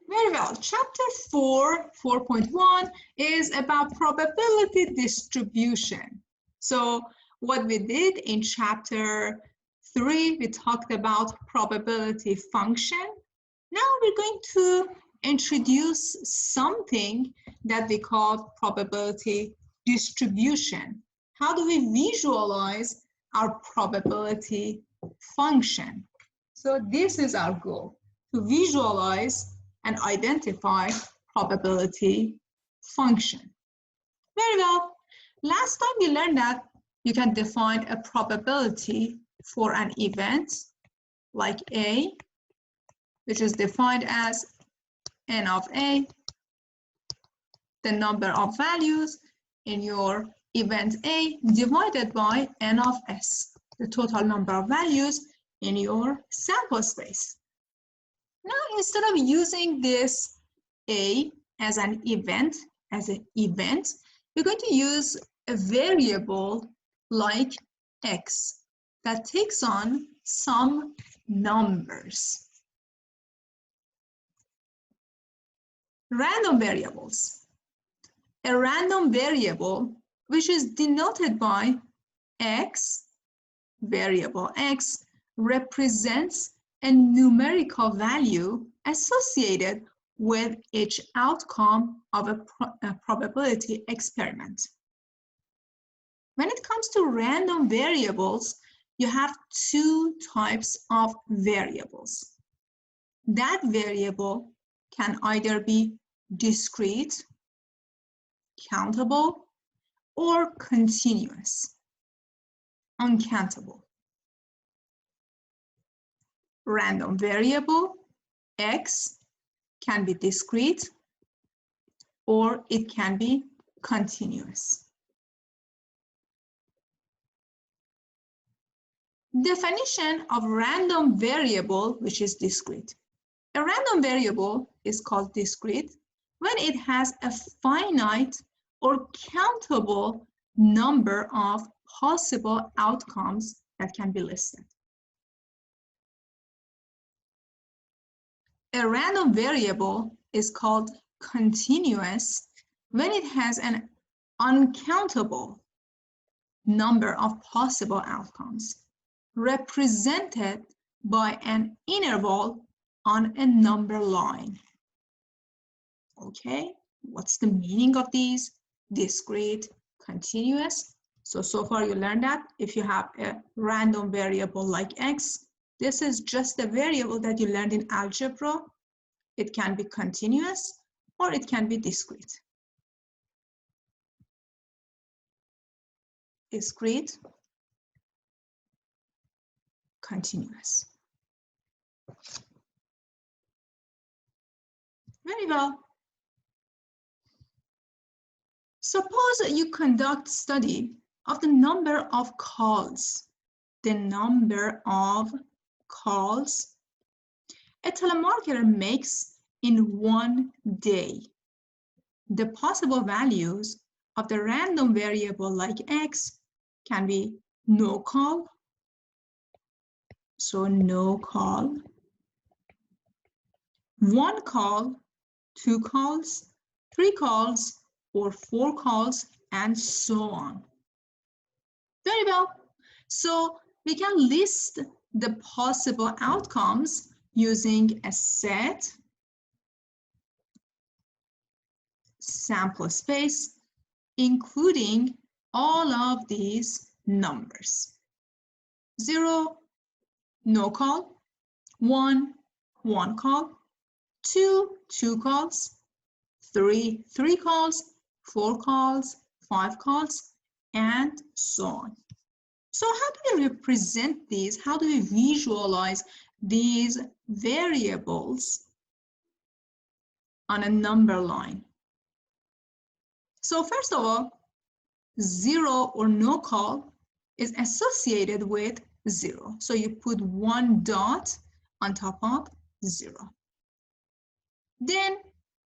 Very well. Chapter 4.1 is about probability distribution. So what we did in chapter 3, we talked about probability function. Now we're going to introduce something that we call probability distribution. How do we visualize our probability function? So this is our goal, to visualize and identify probability function. Very well. Last time we learned that you can define a probability for an event like A, which is defined as n of A, the number of values in your event A divided by n of S, the total number of values in your sample space. Now, instead of using this A as an event, we're going to use a variable like X that takes on some numbers. Random variables. A random variable which is denoted by X, variable X, represents a numerical value associated with each outcome of a probability experiment. When it comes to random variables, you have two types of variables. That variable can either be discrete, countable, or continuous, uncountable. Random variable X can be discrete or it can be continuous. Definition of random variable which is discrete. A random variable is called discrete when it has a finite or countable number of possible outcomes that can be listed. A random variable is called continuous when it has an uncountable number of possible outcomes represented by an interval on a number line. Okay, what's the meaning of these? Discrete, continuous. So far you learned that if you have a random variable like X, this is just a variable that you learned in algebra. It can be continuous or it can be discrete. Discrete, continuous. Very well. Suppose you conduct study of the number of calls. The number of calls a telemarketer makes in one day. The possible values of the random variable like X can be no call, so no call, one call, two calls, three calls, or four calls, and so on. Very well. So we can list the possible outcomes using a set, sample space, including all of these numbers. 0, no call, 1, one call, 2, two calls, 3, three calls, 4 calls, 5 calls, and so on. So how do we represent these? How do we visualize these variables on a number line? So first of all, 0 or no call is associated with 0. So you put one dot on top of 0. Then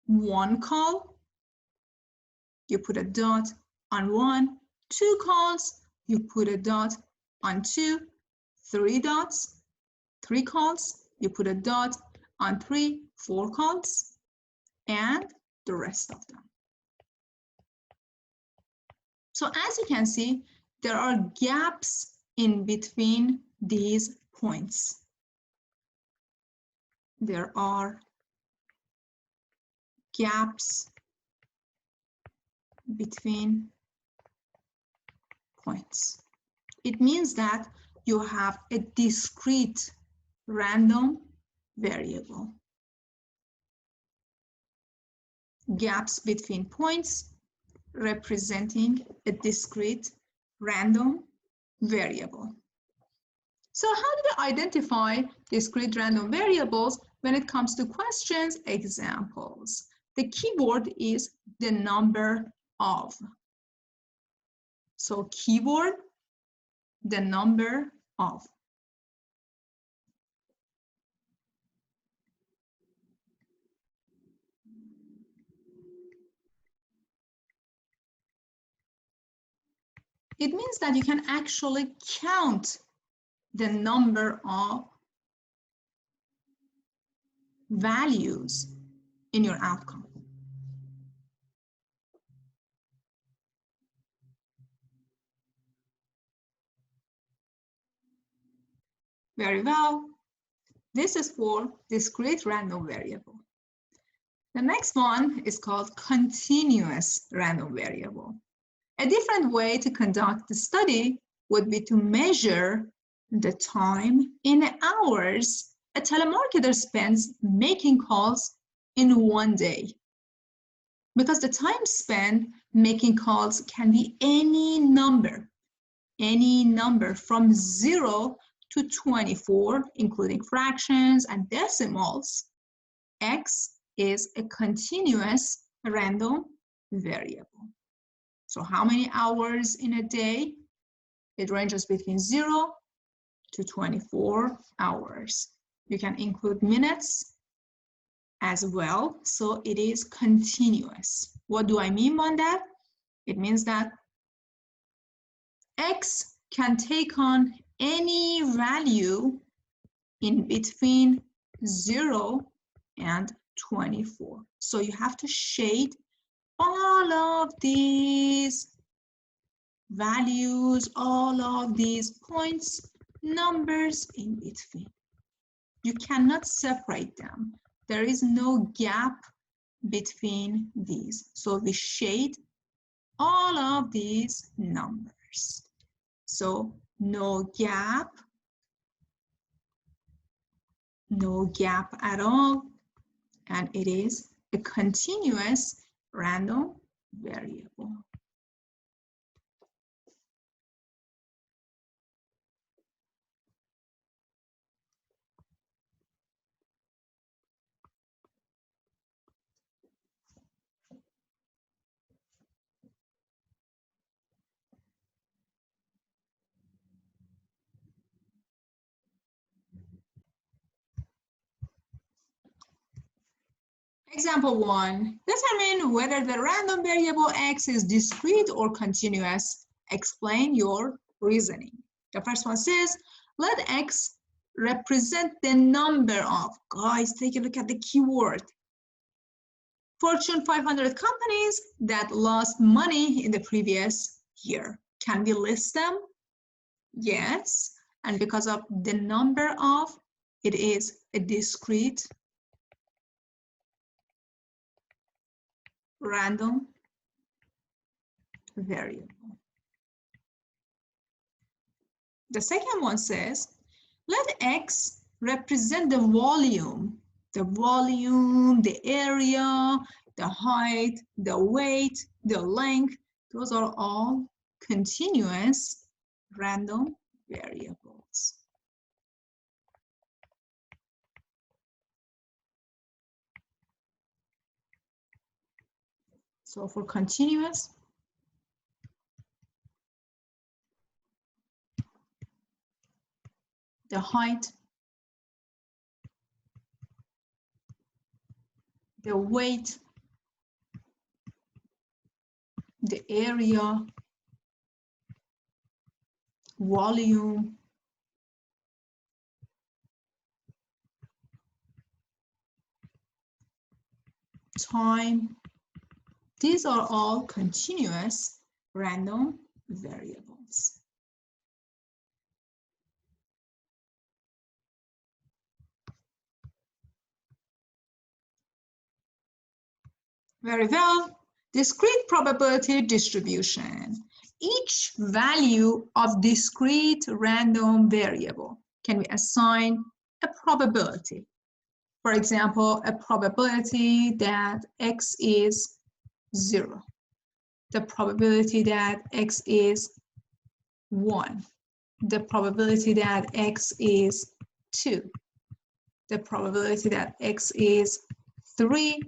one call, you put a dot on 1. 2 calls, you put a dot on 2. 3 dots, 3 calls, you put a dot on 3. 4 calls, and the rest of them. So as you can see, there are gaps in between these points. There are gaps between points. It means that you have a discrete random variable. Gaps between points representing a discrete random variable. So how do we identify discrete random variables when it comes to questions, examples? The keyword is the number of. So keyword, the number of. It means that you can actually count the number of values in your outcome. Very well. This is for discrete random variable. The next one is called continuous random variable. A different way to conduct the study would be to measure the time in hours a telemarketer spends making calls in one day. Because the time spent making calls can be any number from 0 to 24, including fractions and decimals. X is a continuous random variable. So how many hours in a day? It ranges between 0 to 24 hours. You can include minutes as well, so it is continuous. What do I mean by that? It means that X can take on any value in between 0 and 24. So you have to shade all of these values, all of these points, numbers in between. You cannot separate them. There is no gap between these. So we shade all of these numbers. So no gap at all, and it is a continuous random variable. Example 1, determine whether the random variable X is discrete or continuous. Explain your reasoning. The first one says, let X represent the number of, guys, take a look at the keyword, Fortune 500 companies that lost money in the previous year. Can we list them? Yes. And because of the number of, it is a discrete random variable. The second one says, let X represent the volume, the area, the height, the weight, the length. Those are all continuous random variables. So for continuous, the height, the weight, the area, volume, time. These are all continuous random variables. Very well. Discrete probability distribution. Each value of discrete random variable can we assign a probability. For example, a probability that x is 0, the probability that x is 1, the probability that x is 2, the probability that x is 3,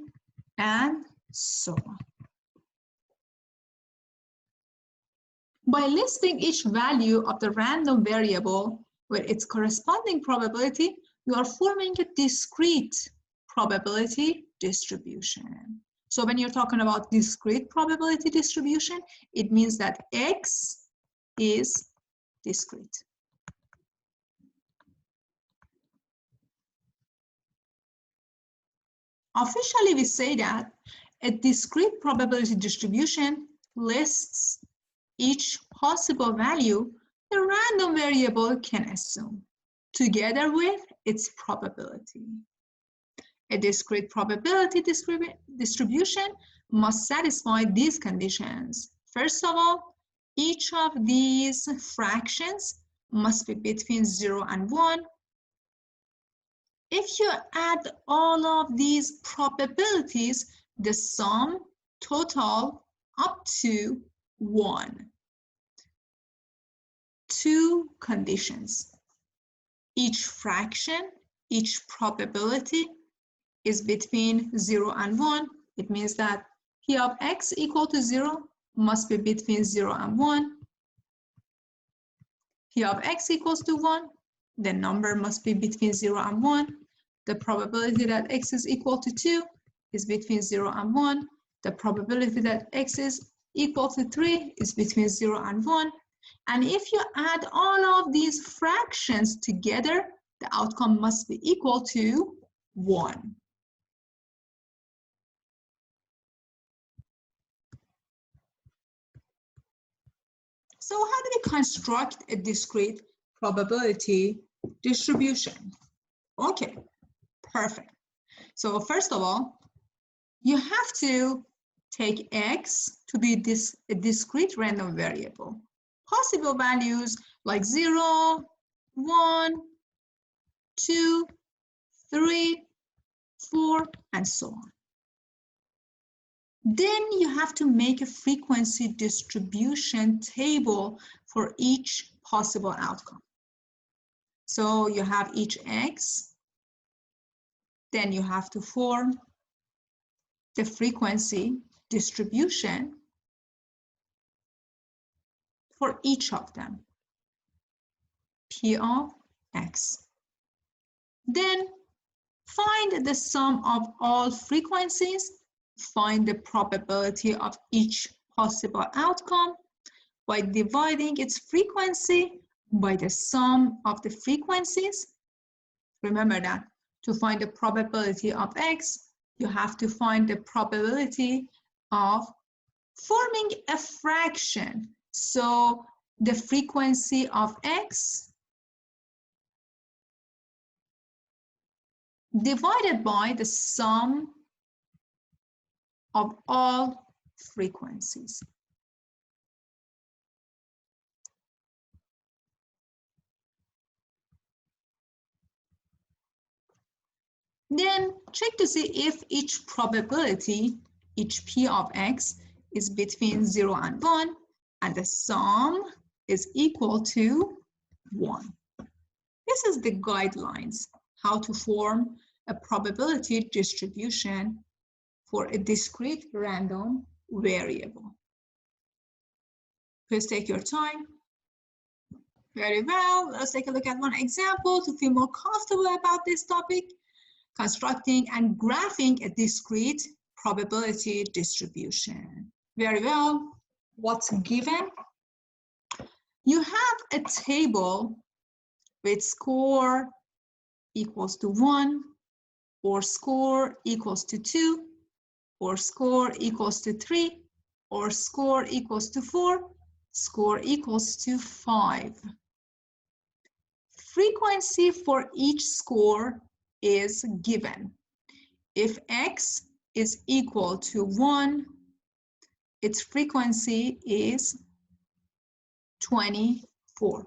and so on. By listing each value of the random variable with its corresponding probability, you are forming a discrete probability distribution. So when you're talking about discrete probability distribution, it means that x is discrete. Officially, we say that a discrete probability distribution lists each possible value the random variable can assume, together with its probability. A discrete probability distribution must satisfy these conditions. First of all, each of these fractions must be between 0 and 1. If you add all of these probabilities, the sum total up to 1. Two conditions. Each fraction, each probability is between 0 and 1. It means that p of x equal to 0 must be between 0 and 1. P of x equals to 1, the number must be between 0 and 1. The probability that x is equal to 2 is between 0 and 1. The probability that x is equal to 3 is between 0 and 1. And if you add all of these fractions together, the outcome must be equal to 1. So how do we construct a discrete probability distribution? Okay, perfect. So first of all, you have to take x to be a discrete random variable. Possible values like 0, 1, 2, 3, 4, and so on. Then you have to make a frequency distribution table for each possible outcome. So you have each x, then you have to form the frequency distribution for each of them, p of x. Then find the sum of all frequencies, find the probability of each possible outcome by dividing its frequency by the sum of the frequencies. Remember that to find the probability of x, you have to find the probability of forming a fraction. So the frequency of x divided by the sum of all frequencies. Then check to see if each probability, each p of x, is between 0 and 1, and the sum is equal to 1. This is the guidelines, how to form a probability distribution for a discrete random variable. Please take your time. Very well, let's take a look at one example to feel more comfortable about this topic. Constructing and graphing a discrete probability distribution. Very well, what's given? You have a table with score equals to 1 or score equals to 2. or score equals to 3, or score equals to 4, score equals to 5. Frequency for each score is given. If x is equal to 1, its frequency is 24.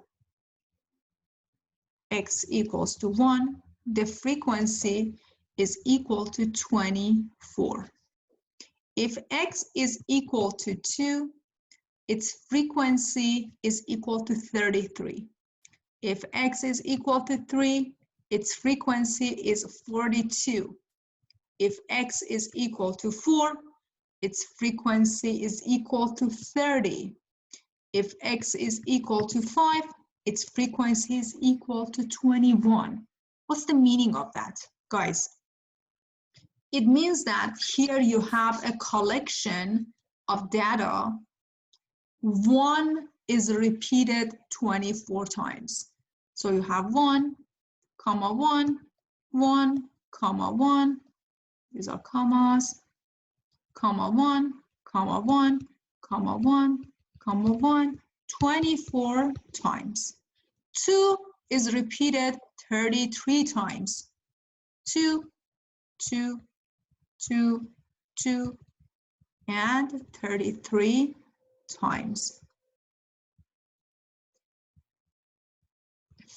X equals to 1, the frequency is equal to 24. If x is equal to 2, its frequency is equal to 33. If x is equal to 3, its frequency is 42. If x is equal to 4, its frequency is equal to 30. If x is equal to 5, its frequency is equal to 21. What's the meaning of that, guys? It means that here you have a collection of data. 1 is repeated 24 times. So you have 1, comma 1, 1, comma 1. These are commas, comma 1, comma 1, comma 1, comma 1, 24 times. 2 is repeated 33 times. 2, 2, 2, 2, and 33 times.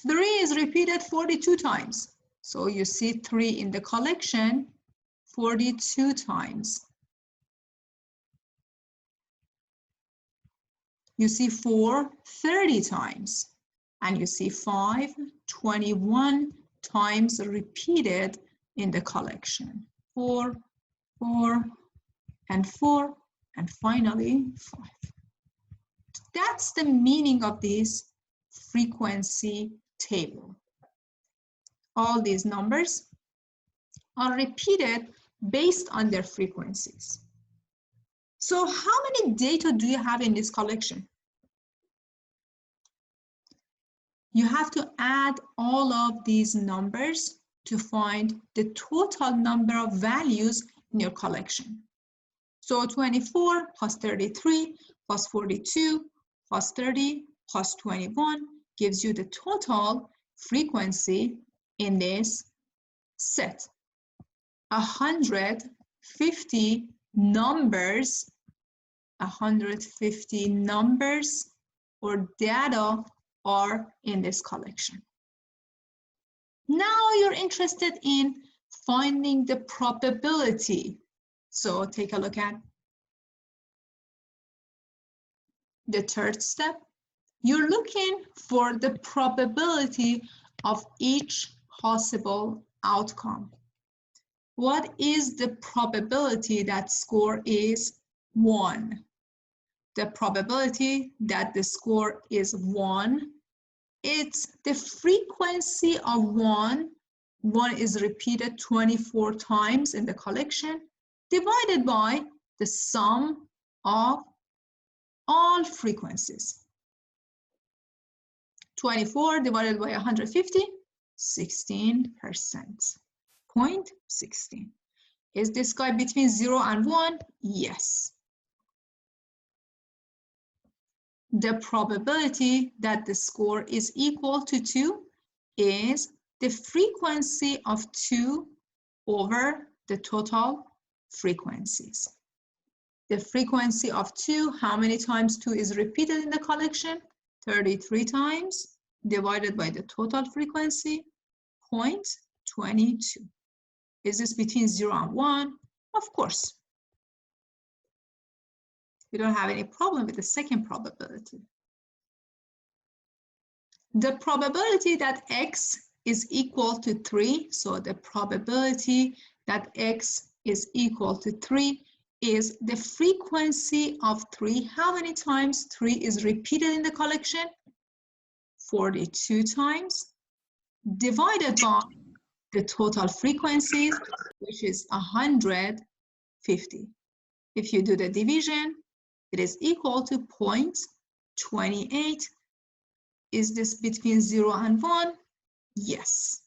3 is repeated 42 times. So you see 3 in the collection 42 times. You see 4 30 times. And you see 5 21 times repeated in the collection. 4, 4, and 4, and finally 5. That's the meaning of this frequency table. All these numbers are repeated based on their frequencies. So how many data do you have in this collection? You have to add all of these numbers to find the total number of values in your collection. So 24 plus 33 plus 42 plus 30 plus 21 gives you the total frequency in this set. 150 numbers, 150 numbers or data are in this collection. Now you're interested in finding the probability. So take a look at the third step. You're looking for the probability of each possible outcome. What is the probability that score is 1? The probability that the score is 1, it's the frequency of 1. 1 is repeated 24 times in the collection, divided by the sum of all frequencies. 24 divided by 150, 16%, 0.16. Is this guy between 0 and 1? Yes. The probability that the score is equal to 2 is the frequency of 2 over the total frequencies. The frequency of 2, how many times 2 is repeated in the collection? 33 times, divided by the total frequency, 0.22. Is this between 0 and 1? Of course. We don't have any problem with the second probability. The probability that x is equal to 3, so the probability that x is equal to 3 is the frequency of 3. How many times 3 is repeated in the collection? 42 times, divided by the total frequencies, which is 150. If you do the division, it is equal to 0.28. Is this between 0 and 1? Yes.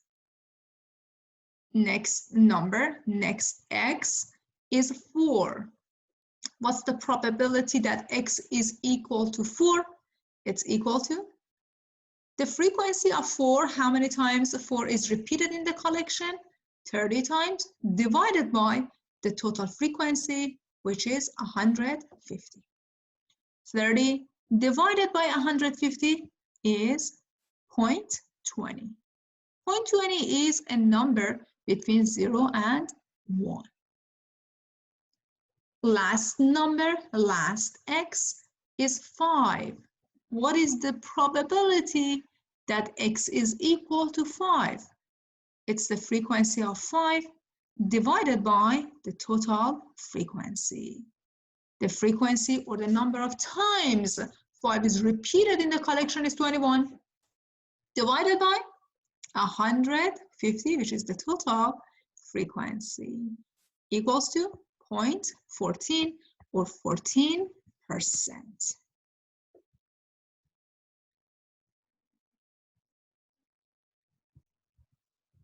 Next number, next x, is 4. What's the probability that x is equal to 4? It's equal to the frequency of 4. How many times 4 is repeated in the collection? 30 times, divided by the total frequency, which is 150. 30 divided by 150 is 0.20. 0.20 is a number between 0 and 1. Last number, last x, is 5. What is the probability that x is equal to 5? It's the frequency of 5 divided by the total frequency. The frequency, or the number of times 5 is repeated in the collection, is 21, divided by 150, which is the total frequency, equals to 0.14, or 14%.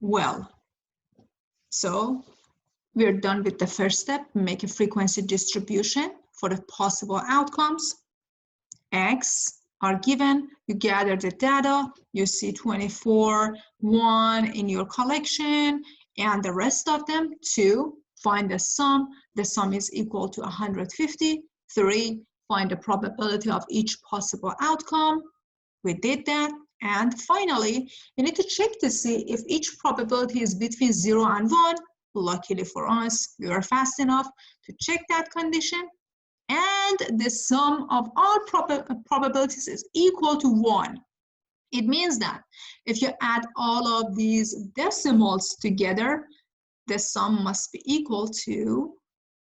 Well, so we're done with the first step. Make a frequency distribution for the possible outcomes. X are given, you gather the data, you see 24, 1 in your collection, and the rest of them, 2, find the sum. The sum is equal to 150. 3, find the probability of each possible outcome. We did that. And finally, you need to check to see if each probability is between 0 and 1. Luckily for us, we were fast enough to check that condition. And the sum of all probabilities is equal to 1. It means that if you add all of these decimals together, the sum must be equal to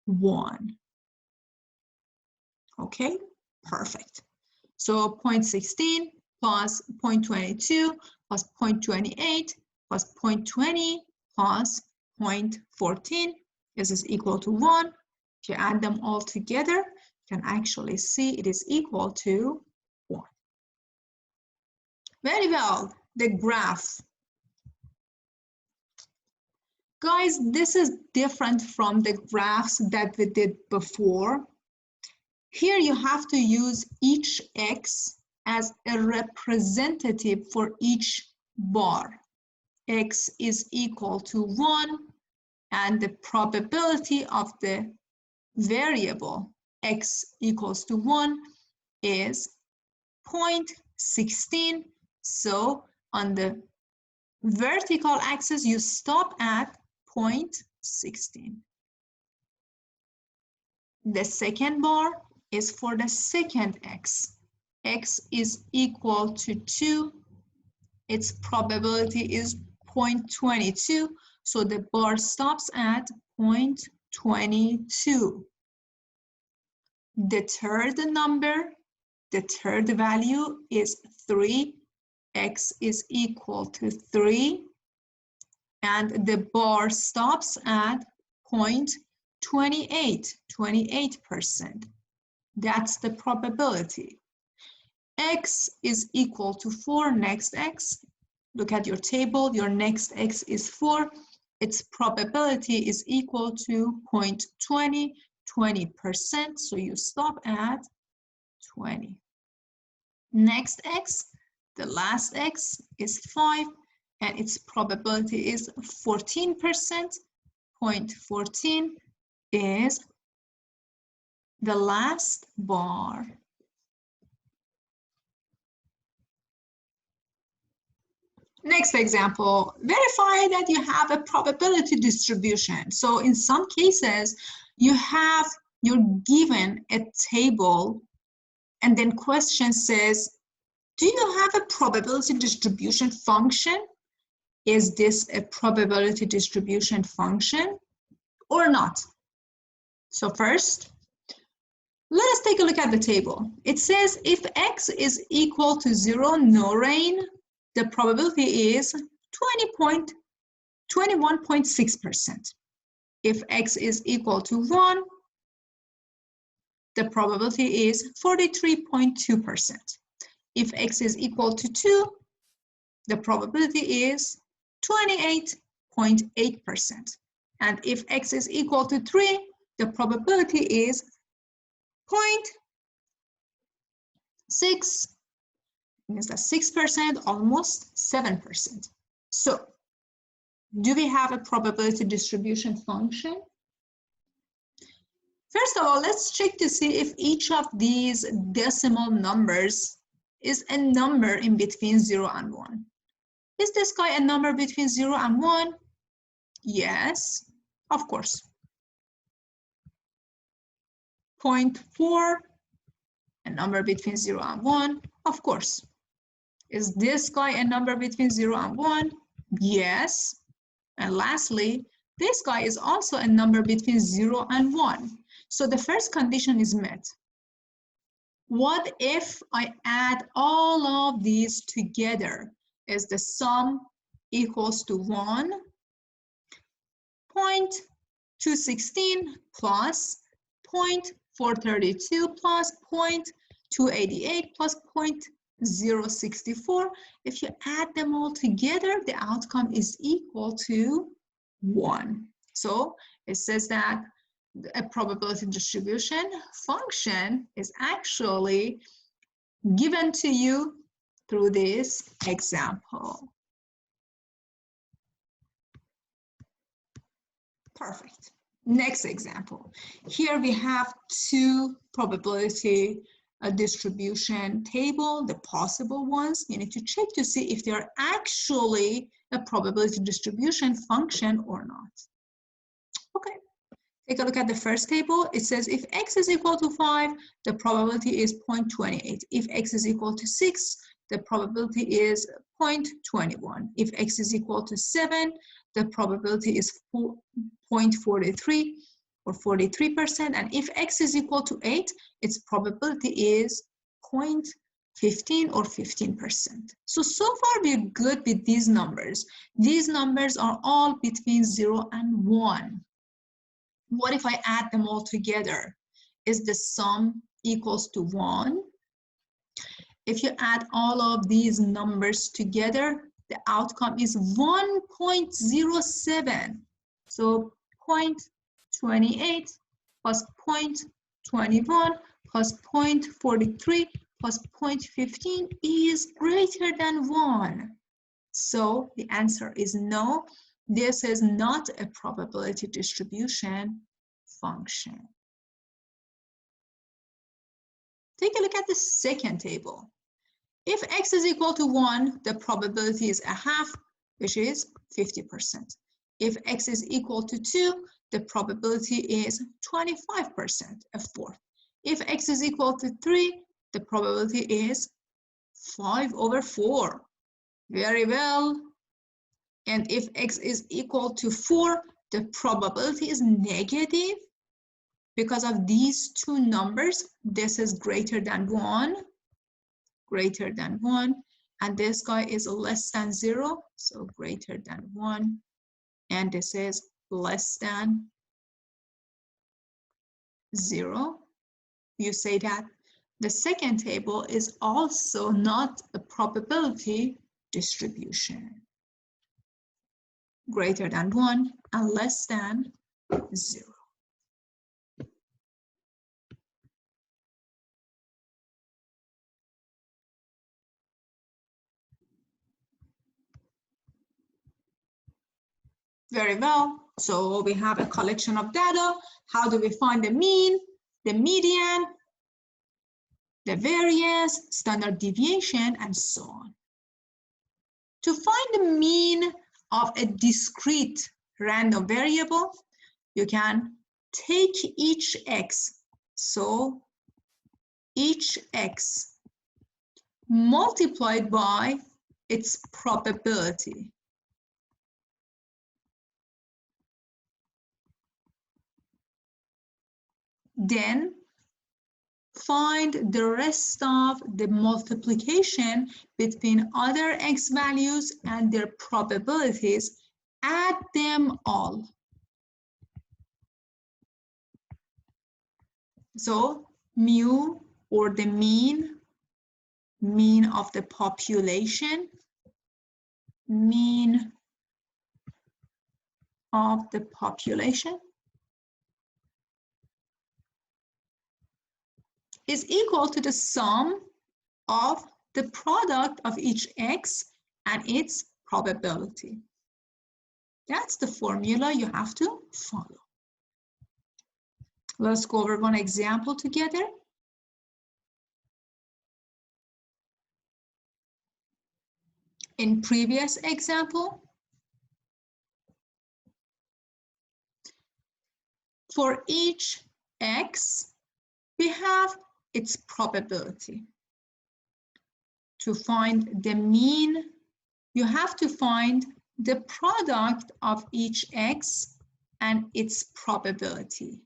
1. Okay, perfect. So 0.16 plus 0.22 plus 0.28 plus 0.20 plus 0.14 is equal to 1. If you add them all together, you can actually see it is equal to 1. Very well, the graph. Guys, this is different from the graphs that we did before. Here you have to use each x as a representative for each bar. X is equal to 1, and the probability of the variable x equals to 1 is 0.16. So on the vertical axis, you stop at 0.16. The second bar is for the second x. X is equal to 2. Its probability is 0.22. So the bar stops at 0.22. The third number, the third value is 3. X is equal to 3. And the bar stops at 0.28, 28%. That's the probability. X is equal to 4, next x. Look at your table, your next x is 4. Its probability is equal to 0.20, 20%, so you stop at 20. Next x, the last x is 5, and its probability is 14%. 0.14 is the last bar. Next example, verify that you have a probability distribution. So in some cases, you're given a table, and then question says, do you have a probability distribution function? Is this a probability distribution function or not? So first, let us take a look at the table. It says if x is equal to 0, no rain, the probability is 21.6%. If x is equal to 1, the probability is 43.2%. If x is equal to 2, the probability is 28.8%. And if x is equal to 3, the probability is 0.6, means that 6%, almost 7%. So, do we have a probability distribution function? First of all, let's check to see if each of these decimal numbers is a number in between 0 and 1. Is this guy a number between 0 and 1? Yes, of course. 0.4, a number between 0 and 1, of course. Is this guy a number between 0 and 1? Yes. And lastly, this guy is also a number between 0 and 1. So the first condition is met. What if I add all of these together? Is the sum equals to 1.216 plus 0.432 plus 0.288 plus 0.064. If you add them all together, the outcome is equal to 1. So it says that a probability distribution function is actually given to you through this example. Perfect. Next example. Here we have two probability distribution table, the possible ones. You need to check to see if they are actually a probability distribution function or not. Okay. Take a look at the first table. It says if x is equal to 5, the probability is 0.28. If x is equal to 6, the probability is 0.21. If x is equal to 7, the probability is 0.43 or 43%. And if x is equal to 8, its probability is 0.15 or 15%. So far we're good with these numbers. These numbers are all between 0 and 1. What if I add them all together? Is the sum equals to 1? If you add all of these numbers together, the outcome is 1.07. So 0.28 plus 0.21 plus 0.43 plus 0.15 is greater than 1. So the answer is no. This is not a probability distribution function. Take a look at the second table. If x is equal to 1, the probability is a half, which is 50%. If x is equal to 2, the probability is 25%, a fourth. If x is equal to 3, the probability is 5/4. Very well. And if x is equal to 4, the probability is negative. Because of these two numbers, this is greater than 1, and this guy is less than 0, so greater than 1, and this is less than 0. You say that the second table is also not a probability distribution. Greater than 1 and less than 0. Very well. So we have a collection of data. How do we find the mean, the median, the variance, standard deviation, and so on? To find the mean of a discrete random variable, you can take each x. So each x multiplied by its probability. Then find the rest of the multiplication between other x values and their probabilities. Add them all. So mu, or the mean of the population, mean of the population, is equal to the sum of the product of each x and its probability. That's the formula you have to follow. Let's go over one example together. In previous example, for each x, we have its probability. To find the mean, you have to find the product of each x and its probability.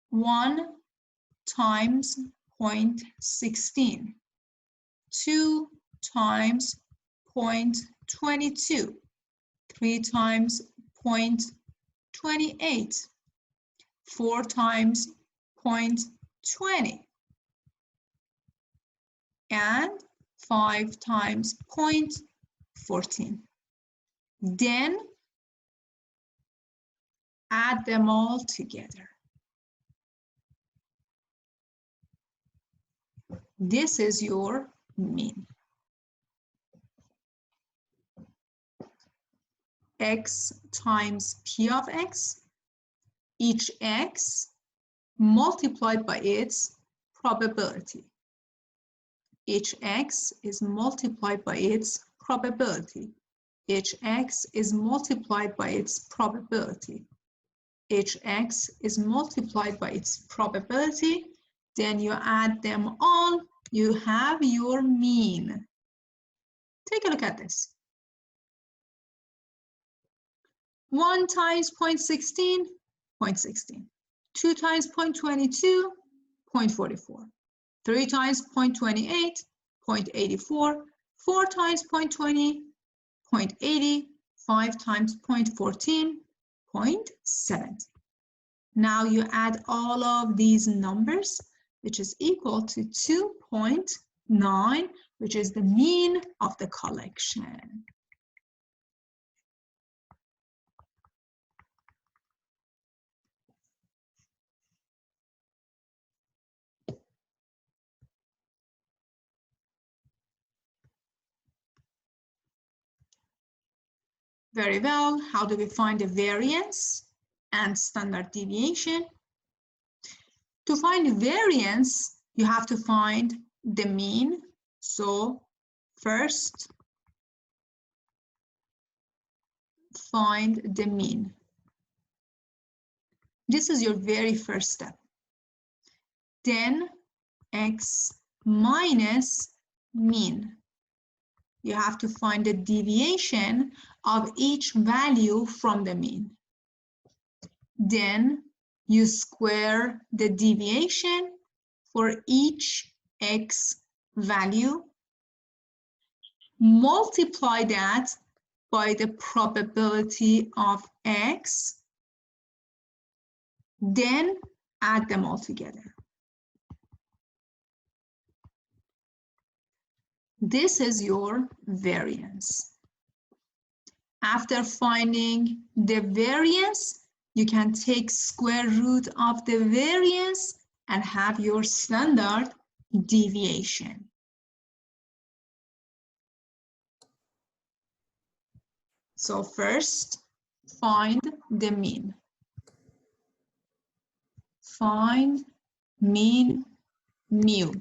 1 times 0.16, 2 times 0.22, 3 times 0.28, 4 times 0.20, and 5 times 0.14. Then add them all together. This is your mean. X times P of x, each x multiplied by its probability. Each x is multiplied by its probability. Each x is multiplied by its probability. Each x is multiplied by its probability. Then you add them all, you have your mean. Take a look at this. 1 times 0.16, 0.16. 2 times 0.22, 0.44. 3 times 0.28, 0.84. 4 times 0.20, 0.80. 5 times 0.14, 0.70. Now you add all of these numbers, which is equal to 2.9, which is the mean of the collection. Very well. How do we find the variance and standard deviation? To find variance, you have to find the mean. So first, find the mean. This is your very first step. Then x minus mean. You have to find the deviation of each value from the mean. Then you square the deviation for each x value, multiply that by the probability of x, then add them all together. This is your variance. After finding the variance, you can take square root of the variance and have your standard deviation. So first, find the mean. Find mean mu.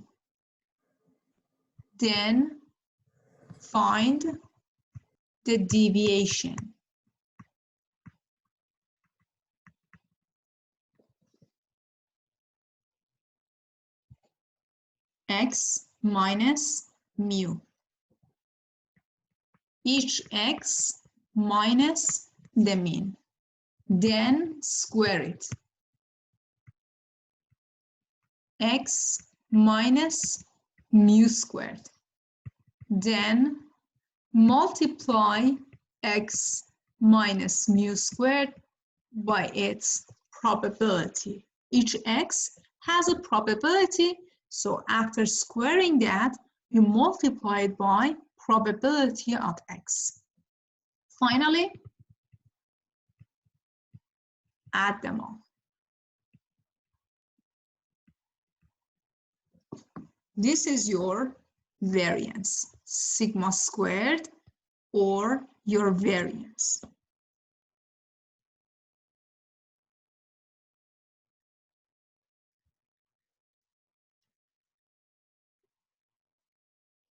Then find the deviation. X minus mu. Each x minus the mean. Then square it. X minus mu squared. Then multiply x minus mu squared by its probability. Each x has a probability, so after squaring that, you multiply it by probability of x. Finally, add them all. This is your variance, sigma squared, or your variance.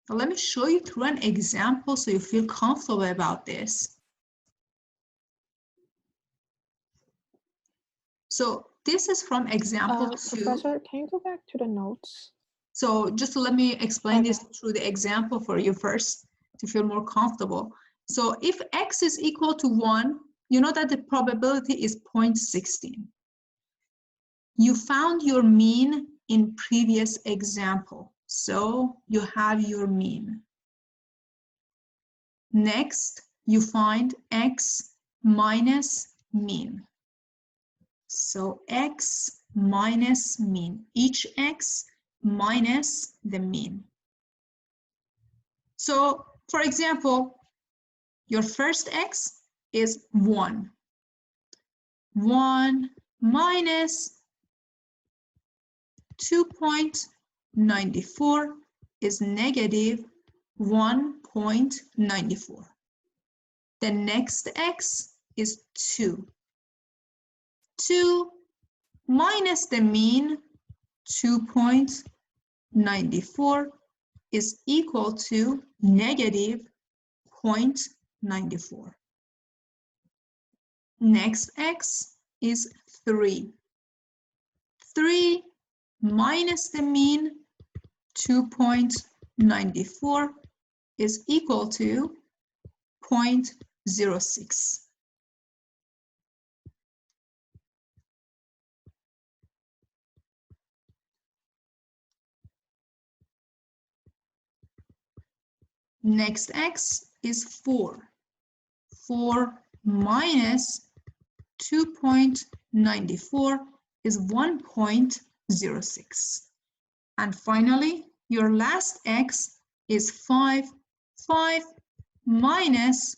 Now let me show you through an example so you feel comfortable about this. So this is from example 2. Professor, can you go back to the notes? So just let me explain this through the example for you first to feel more comfortable. So if x is equal to 1, you know that the probability is 0.16. You found your mean in previous example, so you have your mean. Next, you find x minus mean. So x minus mean, each x minus the mean. So for example, your first x is 1. 1 minus 2.94 is negative 1.94. The next x is 2. 2 minus the mean, 2.94, is equal to negative 0.94. Next x is 3. 3 minus the mean, 2.94, is equal to 0.06. Next x is 4. 4 minus 2.94 is 1.06. And finally, your last x is 5. 5 minus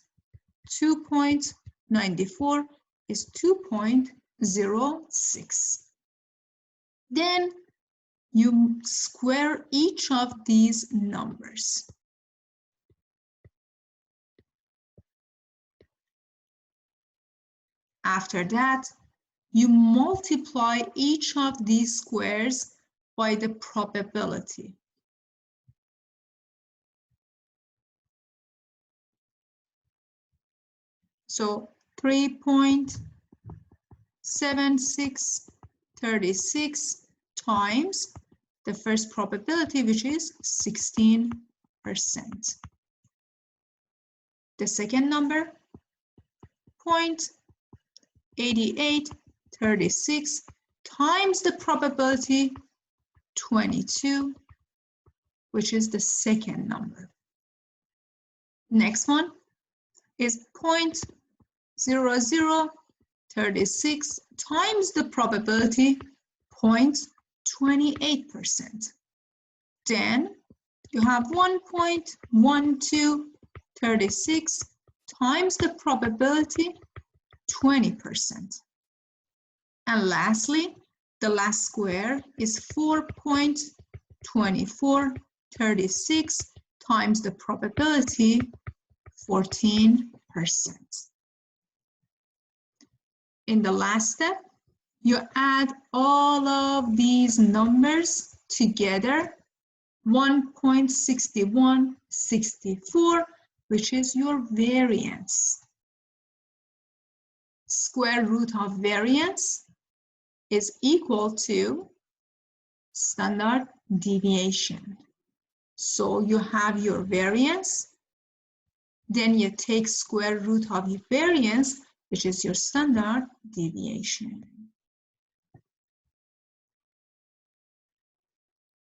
2.94 is 2.06. Then you square each of these numbers. After that, you multiply each of these squares by the probability. So 3.7636 times the first probability, which is 16%. The second number, 0.8836 times the probability 22, which is the second number. Next one is 0.0036 times the probability 0.28%. Then you have 1.1236 times the probability 20%. And lastly, the last square is 4.2436 times the probability 14%. In the last step, you add all of these numbers together, 1.6164, which is your variance. Square root of variance is equal to standard deviation. So you have your variance, then you take square root of your variance, which is your standard deviation.